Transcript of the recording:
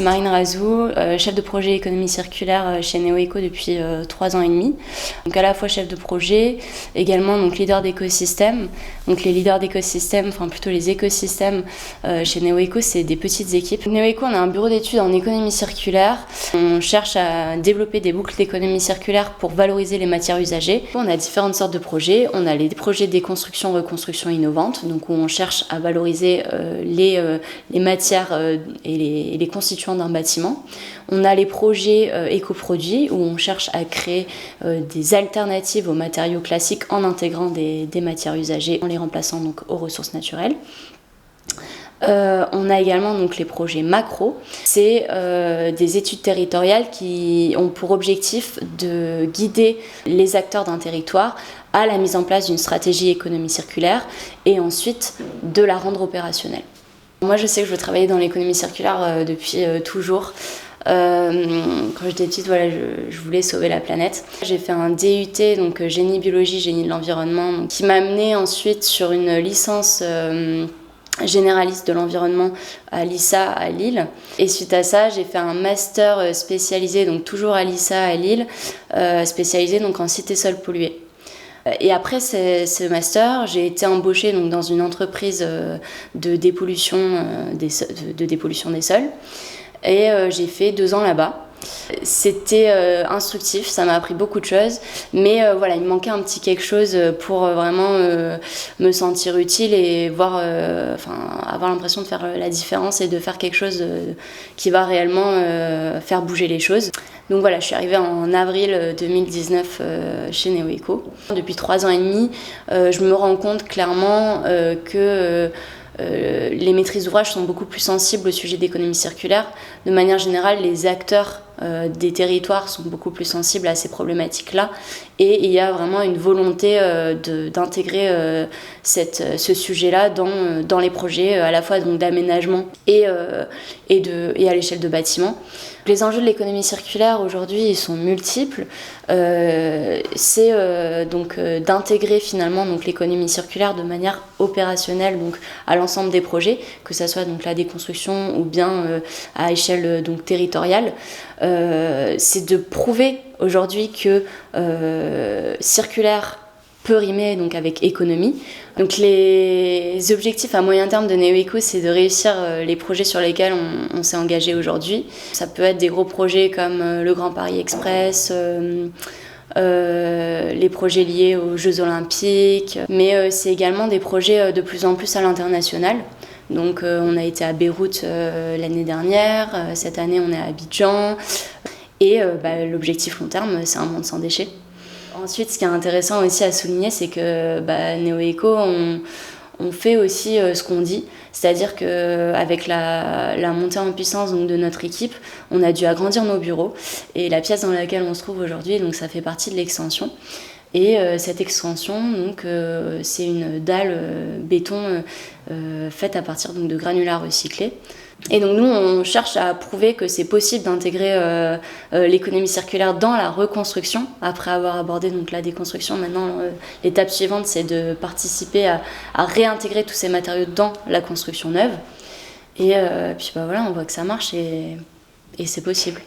Marine Razou, chef de projet économie circulaire chez NeoEco depuis 3 ans et demi. Donc à la fois chef de projet, également donc leader d'écosystème. Donc les leaders d'écosystème, enfin plutôt les écosystèmes chez NeoEco, c'est des petites équipes. NeoEco, on a un bureau d'études en économie circulaire. On cherche à développer des boucles d'économie circulaire pour valoriser les matières usagées. On a différentes sortes de projets. On a les projets de déconstruction, reconstruction innovante, donc où on cherche à valoriser les matières et les constituants d'un bâtiment. On a les projets écoproduits où on cherche à créer des alternatives aux matériaux classiques en intégrant des matières usagées, en les remplaçant donc aux ressources naturelles. On a également donc les projets macro. C'est des études territoriales qui ont pour objectif de guider les acteurs d'un territoire à la mise en place d'une stratégie économie circulaire et ensuite de la rendre opérationnelle. Moi, je sais que je veux travailler dans l'économie circulaire depuis toujours. Quand j'étais petite, voilà, je voulais sauver la planète. J'ai fait un DUT, donc génie biologie, génie de l'environnement, qui m'a amenée ensuite sur une licence généraliste de l'environnement à l'ISA à Lille. Et suite à ça, j'ai fait un master spécialisé, donc toujours à l'ISA à Lille, spécialisé donc en sites et sols pollués. Et après ce master, j'ai été embauchée donc, dans une entreprise de dépollution des sols. Et j'ai fait 2 ans là-bas. C'était instructif, ça m'a appris beaucoup de choses, mais voilà, il me manquait un petit quelque chose pour vraiment me sentir utile et avoir l'impression de faire la différence et de faire quelque chose qui va réellement faire bouger les choses. Donc voilà, je suis arrivée en avril 2019 chez NeoEco. Depuis 3 ans et demi, je me rends compte clairement que les maîtrises d'ouvrage sont beaucoup plus sensibles au sujet d'économie circulaire. De manière générale, les acteurs des territoires sont beaucoup plus sensibles à ces problématiques-là. Et il y a vraiment une volonté d'intégrer ce sujet-là dans les projets, à la fois donc, d'aménagement et à l'échelle de bâtiments. Les enjeux de l'économie circulaire aujourd'hui, ils sont multiples. C'est d'intégrer finalement donc, l'économie circulaire de manière opérationnelle donc, à l'ensemble des projets, que ce soit donc, la déconstruction ou bien à échelle donc, territoriale. C'est de prouver aujourd'hui que circulaire peut rimer donc avec économie. Donc les objectifs à moyen terme de NeoEco, c'est de réussir les projets sur lesquels on s'est engagé aujourd'hui. Ça peut être des gros projets comme le Grand Paris Express, les projets liés aux Jeux Olympiques, mais c'est également des projets de plus en plus à l'international. Donc on a été à Beyrouth l'année dernière, cette année on est à Abidjan, et l'objectif long terme, c'est un monde sans déchets. Ensuite, ce qui est intéressant aussi à souligner, c'est que NeoEco, on fait aussi ce qu'on dit. C'est-à-dire qu'avec la montée en puissance donc, de notre équipe, on a dû agrandir nos bureaux. Et la pièce dans laquelle on se trouve aujourd'hui, donc, ça fait partie de l'extension. Et cette extension, donc, c'est une dalle béton faite à partir donc, de granulats recyclés. Et donc nous, on cherche à prouver que c'est possible d'intégrer l'économie circulaire dans la reconstruction. Après avoir abordé donc, la déconstruction, maintenant, l'étape suivante, c'est de participer à réintégrer tous ces matériaux dans la construction neuve. Et puis voilà, on voit que ça marche et c'est possible.